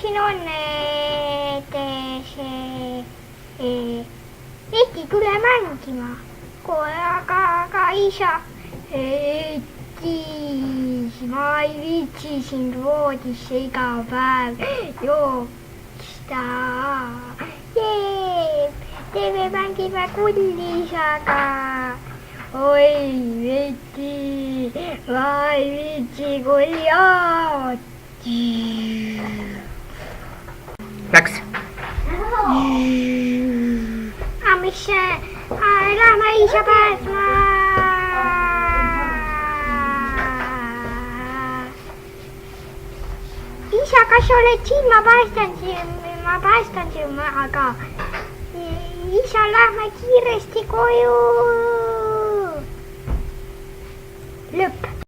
siin on, see Eti, tule mängima. Aga isa, Eti, ma ei viitsi sind voodisse iga päev joosta. Teeme mängime kulliisaga. Oi, Eti, ma ei viitsi kuljaati. Läks. Mis lähme isa pääsma. Isa, kas sa oled siin? Ma päästan sind, aga isa, lähme kiiresti koju.